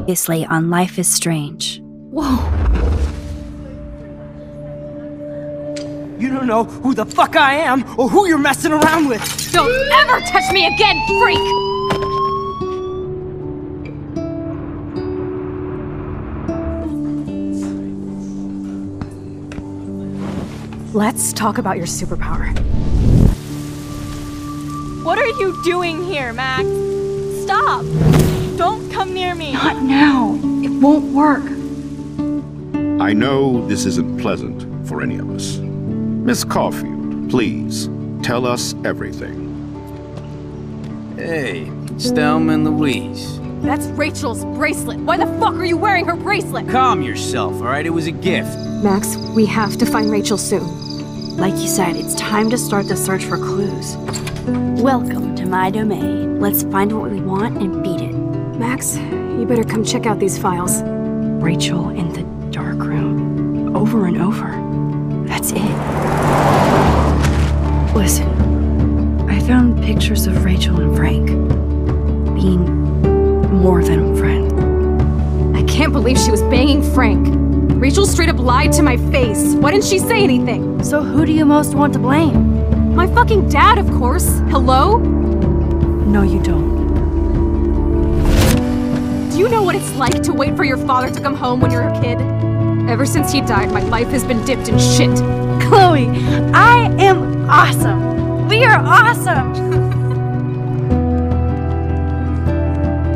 Previously on Life is Strange. Whoa! You don't know who the fuck I am or who you're messing around with! Don't ever touch me again, freak! Let's talk about your superpower. What are you doing here, Max? Stop! Don't come near me! Not now! It won't work. I know this isn't pleasant for any of us. Miss Caulfield, please, tell us everything. Hey, it's Thelma and Louise. That's Rachel's bracelet. Why the fuck are you wearing her bracelet? Calm yourself, alright? It was a gift. Max, we have to find Rachel soon. Like you said, it's time to start the search for clues. Welcome to my domain. Let's find what we want and beat it. Max, you better come check out these files. Rachel in the dark room. Over and over. That's it. Listen, I found pictures of Rachel and Frank being more than a friend. I can't believe she was banging Frank. Rachel straight up lied to my face. Why didn't she say anything? So who do you most want to blame? My fucking dad, of course. Hello? No, you don't. Do you know what it's like to wait for your father to come home when you're a kid? Ever since he died, my life has been dipped in shit. Chloe, I am awesome. We are awesome.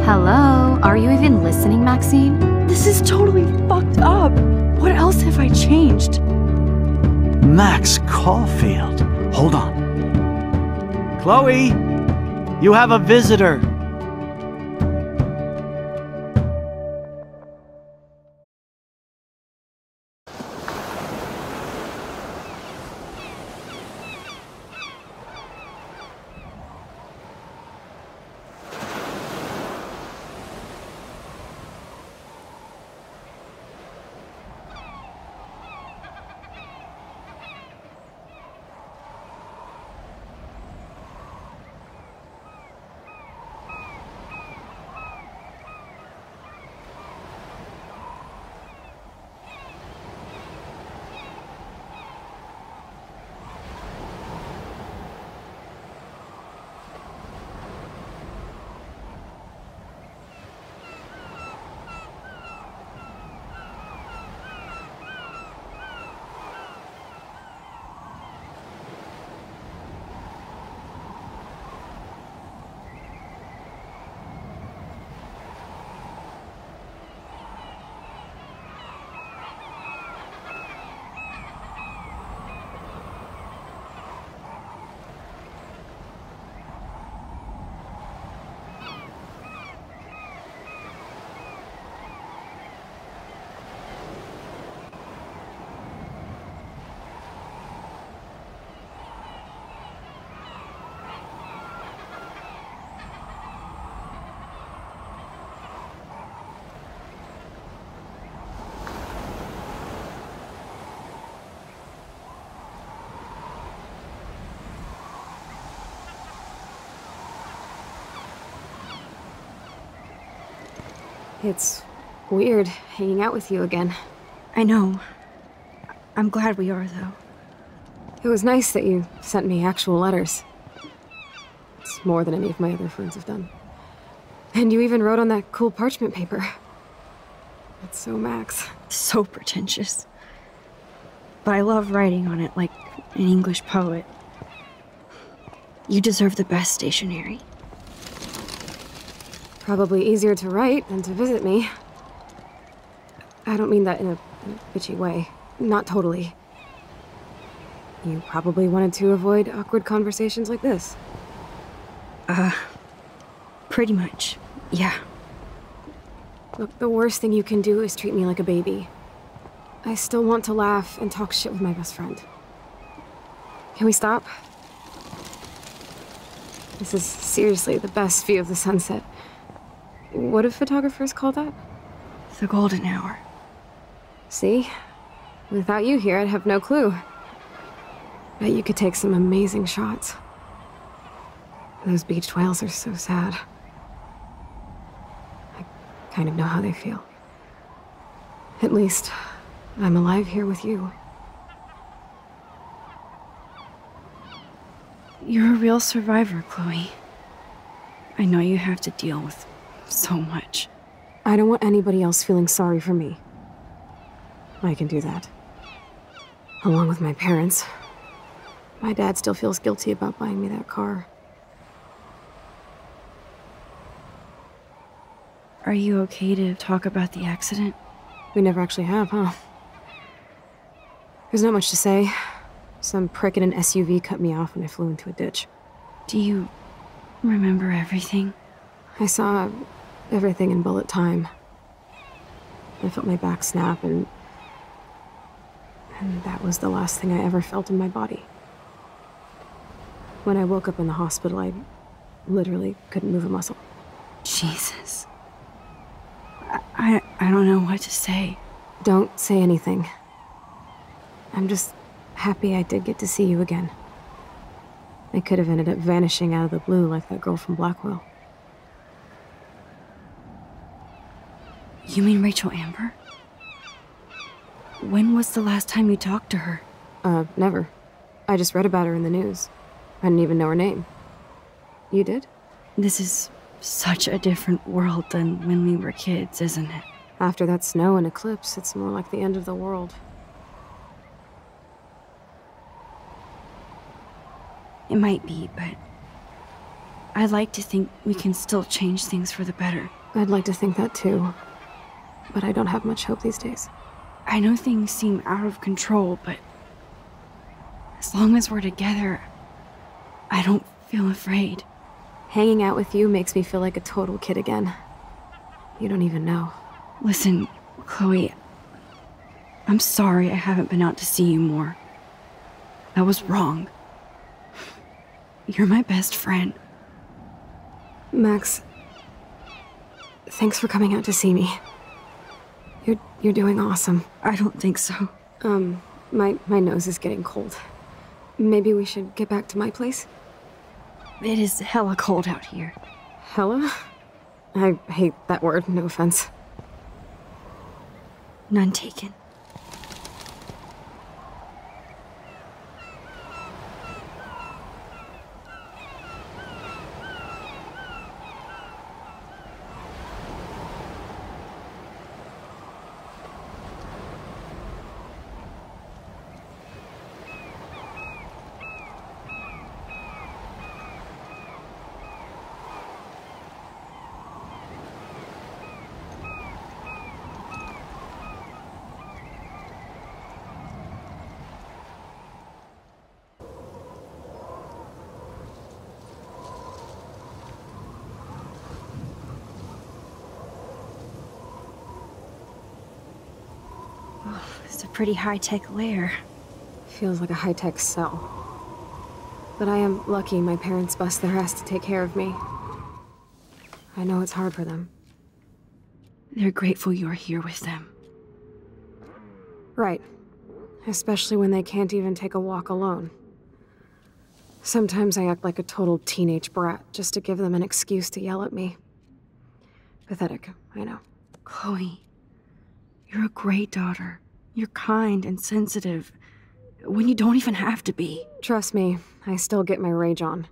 Hello? Are you even listening, Maxine? This is totally fucked up. What else have I changed? Max Caulfield. Hold on. Chloe, you have a visitor. It's weird hanging out with you again. I know. I'm glad we are, though. It was nice that you sent me actual letters. It's more than any of my other friends have done. And you even wrote on that cool parchment paper. That's so Max. So pretentious. But I love writing on it like an English poet. You deserve the best stationery. Probably easier to write than to visit me. I don't mean that in a bitchy way. Not totally. You probably wanted to avoid awkward conversations like this. Pretty much, yeah. Look, the worst thing you can do is treat me like a baby. I still want to laugh and talk shit with my best friend. Can we stop? This is seriously the best view of the sunset. What do photographers call that? The golden hour. See? Without you here, I'd have no clue. Bet you could take some amazing shots. Those beached whales are so sad. I kind of know how they feel. At least, I'm alive here with you. You're a real survivor, Chloe. I know you have to deal with so much. I don't want anybody else feeling sorry for me. I can do that. Along with my parents. My dad still feels guilty about buying me that car. Are you okay to talk about the accident? We never actually have, huh? There's not much to say. Some prick in an SUV cut me off when I flew into a ditch. Do you remember everything? I saw everything in bullet time. I felt my back snap, and that was the last thing I ever felt in my body. When I woke up in the hospital, I literally couldn't move a muscle. Jesus. I don't know what to say. Don't say anything. I'm just happy I did get to see you again. I could have ended up vanishing out of the blue like that girl from Blackwell. You mean Rachel Amber? When was the last time you talked to her? Never. I just read about her in the news. I didn't even know her name. You did? This is such a different world than when we were kids, isn't it? After that snow and eclipse, it's more like the end of the world. It might be, but I'd like to think we can still change things for the better. I'd like to think that too, but I don't have much hope these days. I know things seem out of control, but as long as we're together, I don't feel afraid. Hanging out with you makes me feel like a total kid again. You don't even know. Listen, Chloe, I'm sorry I haven't been out to see you more. That was wrong. You're my best friend. Max, thanks for coming out to see me. You're doing awesome. I don't think so. My nose is getting cold. Maybe we should get back to my place? It is hella cold out here. Hella? I hate that word, no offense. None taken. It's a pretty high-tech lair. Feels like a high-tech cell. But I am lucky my parents bust their ass to take care of me. I know it's hard for them. They're grateful you're here with them. Right. Especially when they can't even take a walk alone. Sometimes I act like a total teenage brat just to give them an excuse to yell at me. Pathetic, I know. Chloe, you're a great daughter. You're kind and sensitive, when you don't even have to be. Trust me, I still get my rage on.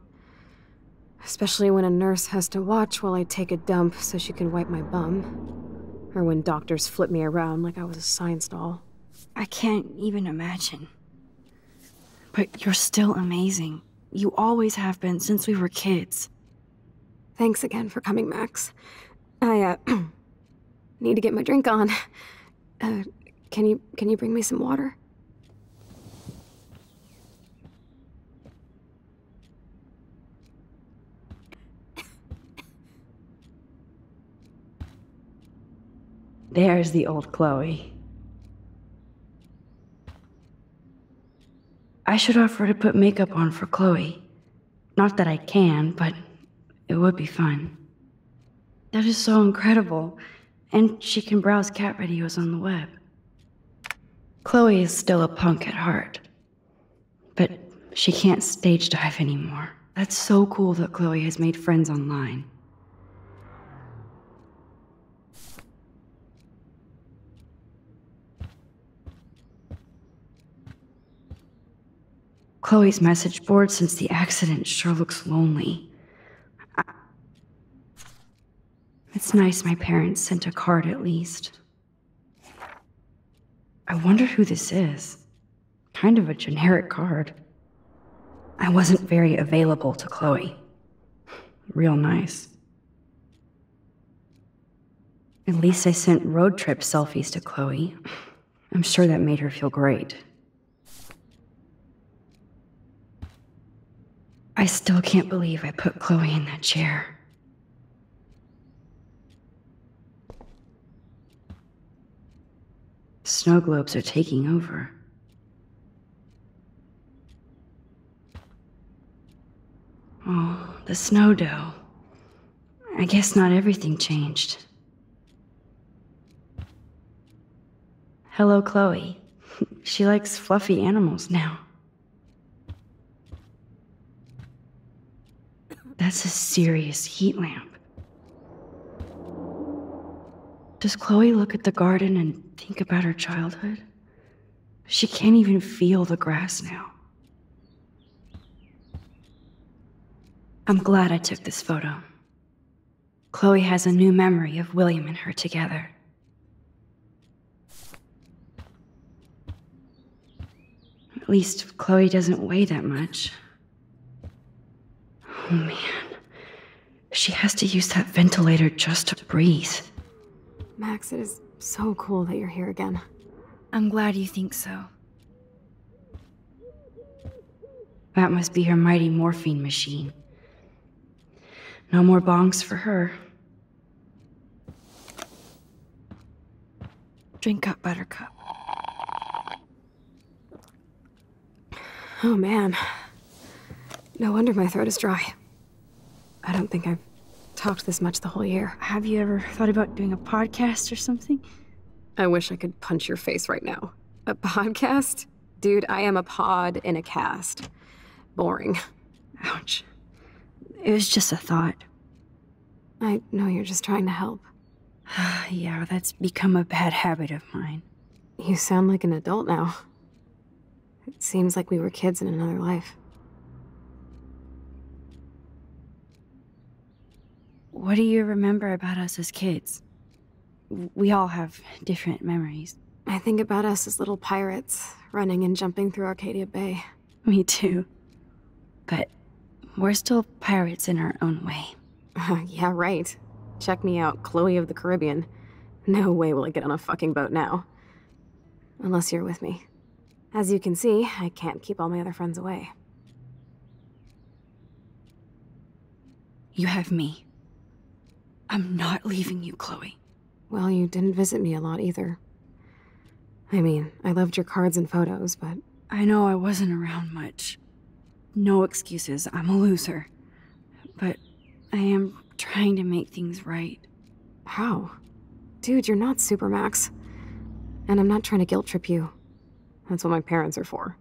Especially when a nurse has to watch while I take a dump so she can wipe my bum. Or when doctors flip me around like I was a science doll. I can't even imagine. But you're still amazing. You always have been since we were kids. Thanks again for coming, Max. I, need to get my drink on. Can you bring me some water? There's the old Chloe. I should offer to put makeup on for Chloe. Not that I can, but it would be fun. That is so incredible, and she can browse cat videos on the web. Chloe is still a punk at heart, but she can't stage dive anymore. That's so cool that Chloe has made friends online. Chloe's message board since the accident sure looks lonely. It's nice my parents sent a card at least. I wonder who this is. Kind of a generic card. I wasn't very available to Chloe. Real nice. At least I sent road trip selfies to Chloe. I'm sure that made her feel great. I still can't believe I put Chloe in that chair. Snow globes are taking over. Oh, the snow dough. I guess not everything changed. Hello, Chloe. She likes fluffy animals now. That's a serious heat lamp. Does Chloe look at the garden and think about her childhood? She can't even feel the grass now. I'm glad I took this photo. Chloe has a new memory of William and her together. At least Chloe doesn't weigh that much. Oh man. She has to use that ventilator just to breathe. Max, it is so cool that you're here again. I'm glad you think so. That must be her mighty morphine machine. No more bongs for her. Drink up, Buttercup. Oh man. No wonder my throat is dry. I don't think I've talked this much the whole year. Have you ever thought about doing a podcast or something? I wish I could punch your face right now. A podcast? Dude, I am a pod in a cast. Boring. Ouch. It was just a thought. I know you're just trying to help. Yeah, that's become a bad habit of mine. You sound like an adult now. It seems like we were kids in another life. What do you remember about us as kids? We all have different memories. I think about us as little pirates, running and jumping through Arcadia Bay. Me too. But we're still pirates in our own way. Yeah, right. Check me out, Chloe of the Caribbean. No way will I get on a fucking boat now. Unless you're with me. As you can see, I can't keep all my other friends away. You have me. I'm not leaving you, Chloe. Well, you didn't visit me a lot either. I mean, I loved your cards and photos, but... I know I wasn't around much. No excuses, I'm a loser. But I am trying to make things right. How? Dude, you're not Super Max. And I'm not trying to guilt trip you. That's what my parents are for.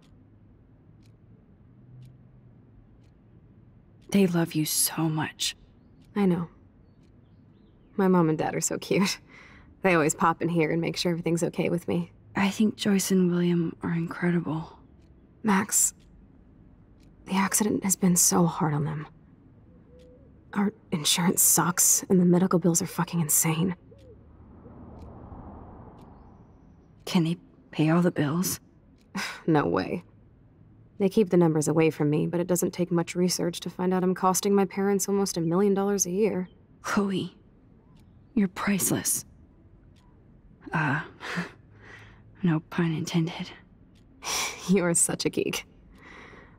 They love you so much. I know. My mom and dad are so cute. They always pop in here and make sure everything's okay with me. I think Joyce and William are incredible. Max, the accident has been so hard on them. Our insurance sucks, and the medical bills are fucking insane. Can they pay all the bills? No way. They keep the numbers away from me, but it doesn't take much research to find out I'm costing my parents almost $1 million a year. Chloe, you're priceless. No pun intended. You're such a geek.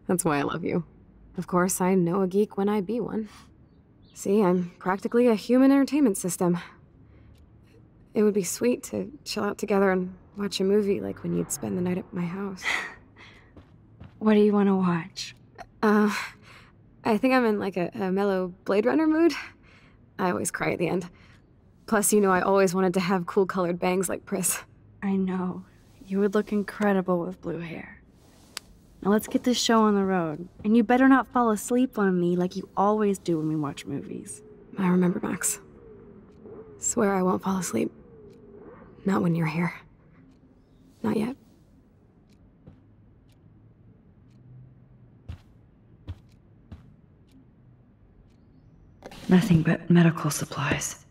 That's why I love you. Of course, I know a geek when I be one. See, I'm practically a human entertainment system. It would be sweet to chill out together and watch a movie like when you'd spend the night at my house. What do you want to watch? I think I'm in like a mellow Blade Runner mood. I always cry at the end. Plus, you know I always wanted to have cool colored bangs like Pris. I know. You would look incredible with blue hair. Now let's get this show on the road. And you better not fall asleep on me like you always do when we watch movies. I remember, Max. Swear I won't fall asleep. Not when you're here. Not yet. Nothing but medical supplies.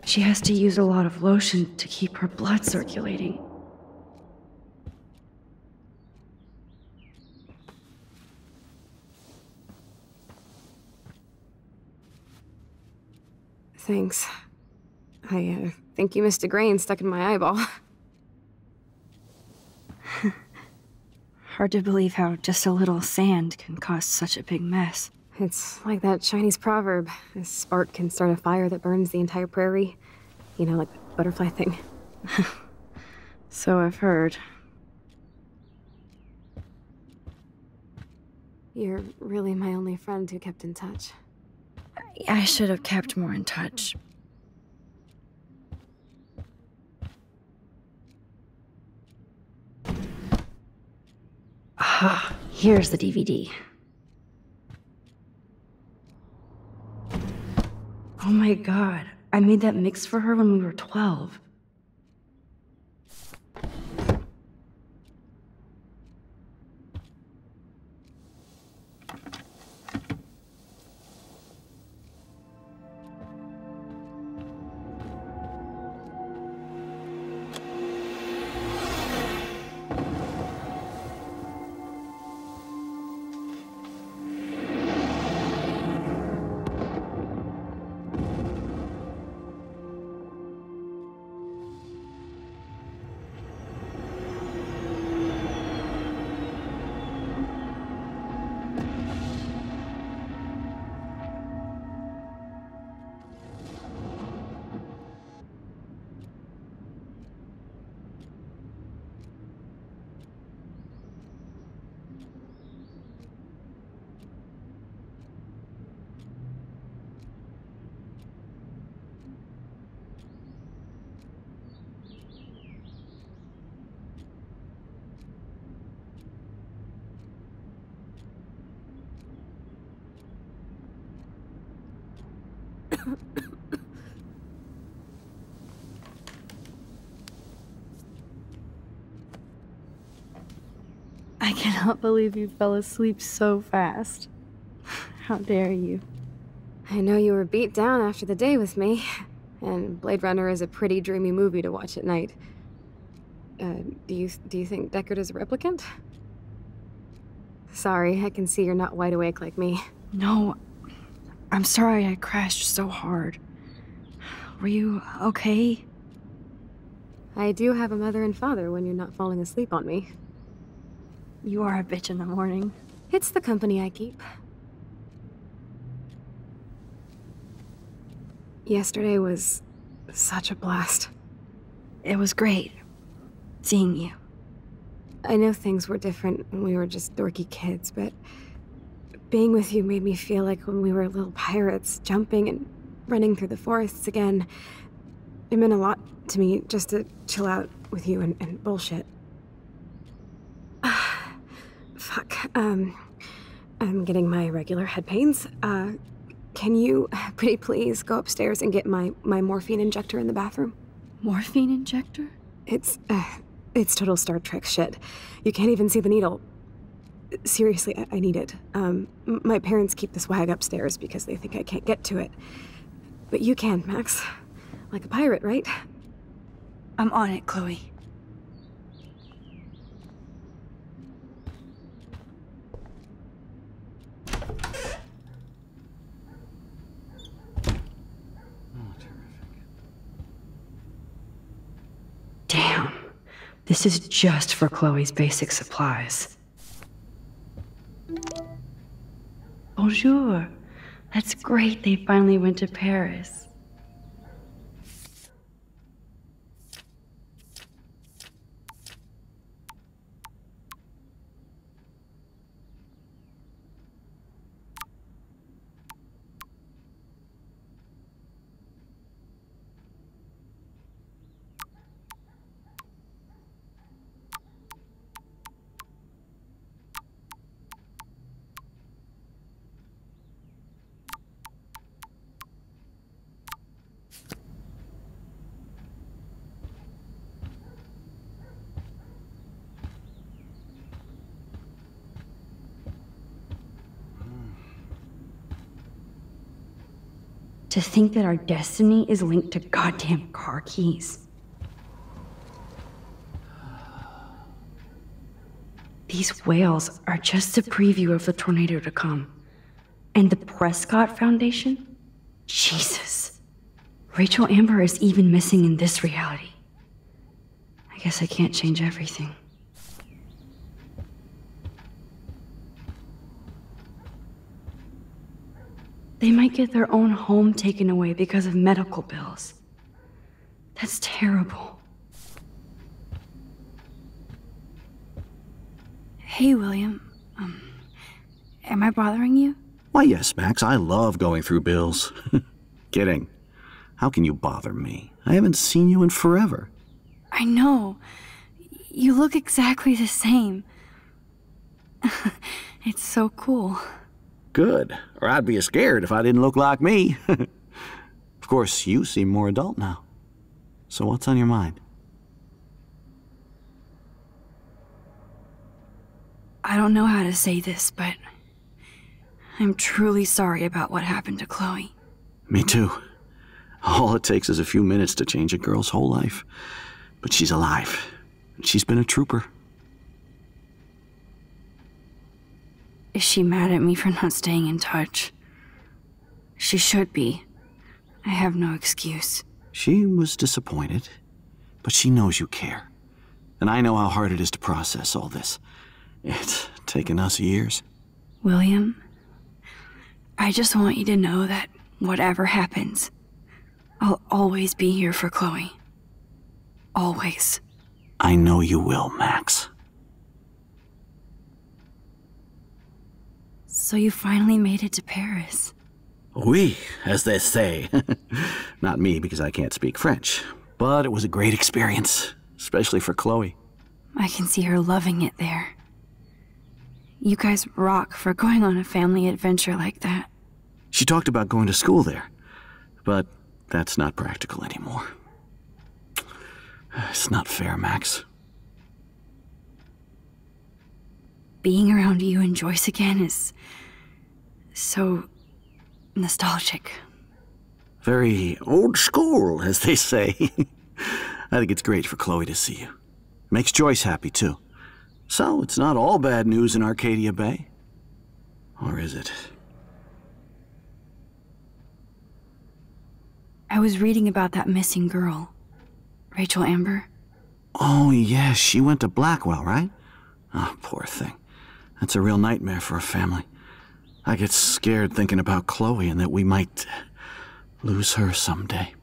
She has to use a lot of lotion to keep her blood circulating. Thanks. I think you missed a grain stuck in my eyeball. Hard to believe how just a little sand can cause such a big mess. It's like that Chinese proverb. A spark can start a fire that burns the entire prairie. You know, like the butterfly thing. So I've heard. You're really my only friend who kept in touch. I should have kept more in touch. Aha, here's the DVD. Oh my god, I made that mix for her when we were 12. I cannot believe you fell asleep so fast. How dare you? I know you were beat down after the day with me, and Blade Runner is a pretty dreamy movie to watch at night. Do you think Deckard is a replicant? Sorry, I can see you're not wide awake like me. No, I'm sorry I crashed so hard. Were you okay? I do have a mother and father when you're not falling asleep on me. You are a bitch in the morning. It's the company I keep. Yesterday was such a blast. It was great seeing you. I know things were different when we were just dorky kids, but being with you made me feel like when we were little pirates, jumping and running through the forests again. It meant a lot to me just to chill out with you and bullshit. Fuck. I'm getting my regular head pains. Can you, pretty please, go upstairs and get my morphine injector in the bathroom? Morphine injector? It's total Star Trek shit. You can't even see the needle. Seriously, I need it. My parents keep the swag upstairs because they think I can't get to it. But you can, Max. Like a pirate, right? I'm on it, Chloe. Damn. This is just for Chloe's basic supplies. Bonjour. That's great they finally went to Paris. To think that our destiny is linked to goddamn car keys. These whales are just a preview of the tornado to come. And the Prescott Foundation? Jesus. Rachel Amber is even missing in this reality. I guess I can't change everything. They might get their own home taken away because of medical bills. That's terrible. Hey, William. Am I bothering you? Why, yes, Max. I love going through bills. Kidding. How can you bother me? I haven't seen you in forever. I know. You look exactly the same. It's so cool. Good. Or I'd be scared if I didn't look like me. Of course, you seem more adult now. So what's on your mind? I don't know how to say this, but I'm truly sorry about what happened to Chloe. Me too. All it takes is a few minutes to change a girl's whole life. But she's alive. And she's been a trooper. Is she mad at me for not staying in touch? She should be. I have no excuse. She was disappointed, but she knows you care. And I know how hard it is to process all this. It's taken us years. William, I just want you to know that whatever happens, I'll always be here for Chloe. Always. I know you will, Max. So you finally made it to Paris. Oui, as they say. Not me, because I can't speak French. But it was a great experience, especially for Chloe. I can see her loving it there. You guys rock for going on a family adventure like that. She talked about going to school there, but that's not practical anymore. It's not fair, Max. Being around you and Joyce again is so nostalgic. Very old school, as they say. I think it's great for Chloe to see you. Makes Joyce happy, too. So, it's not all bad news in Arcadia Bay. Or is it? I was reading about that missing girl. Rachel Amber. Oh, yeah, she went to Blackwell, right? Oh, poor thing. That's a real nightmare for a family. I get scared thinking about Chloe and that we might lose her someday.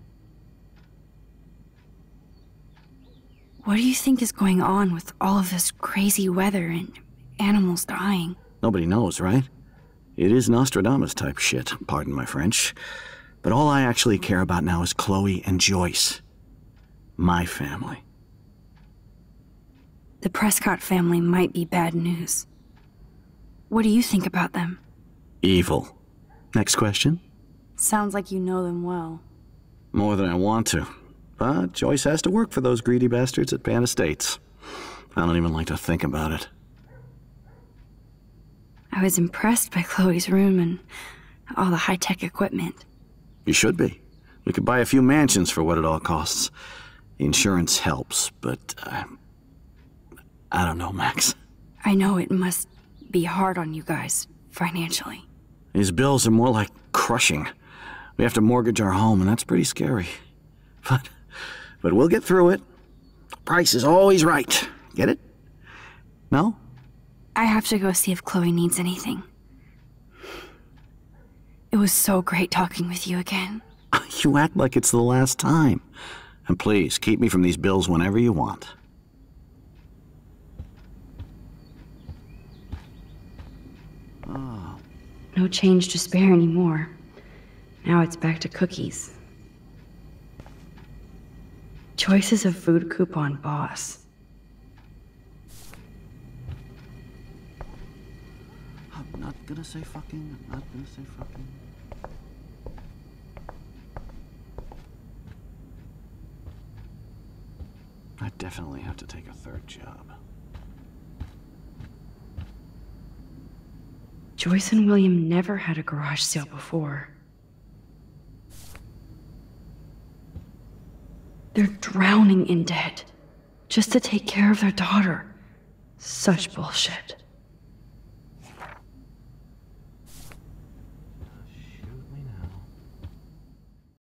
What do you think is going on with all of this crazy weather and animals dying? Nobody knows, right? It is Nostradamus type shit, pardon my French. But all I actually care about now is Chloe and Joyce. My family. The Prescott family might be bad news. What do you think about them? Evil. Next question? Sounds like you know them well. More than I want to. But Joyce has to work for those greedy bastards at Pan Estates. I don't even like to think about it. I was impressed by Chloe's room and all the high-tech equipment. You should be. We could buy a few mansions for what it all costs. The insurance helps, but I don't know, Max. I know it must be hard on you guys, financially. These bills are more like crushing. We have to mortgage our home, and that's pretty scary. But we'll get through it. Price is always right. Get it? No? I have to go see if Chloe needs anything. It was so great talking with you again. You act like it's the last time. And please, keep me from these bills whenever you want. Oh. No change to spare anymore. Now it's back to cookies. Choice is a food coupon boss. I'm not gonna say fucking. I'm not gonna say fucking. I definitely have to take a third job. Joyce and William never had a garage sale before. They're drowning in debt just to take care of their daughter. Such bullshit.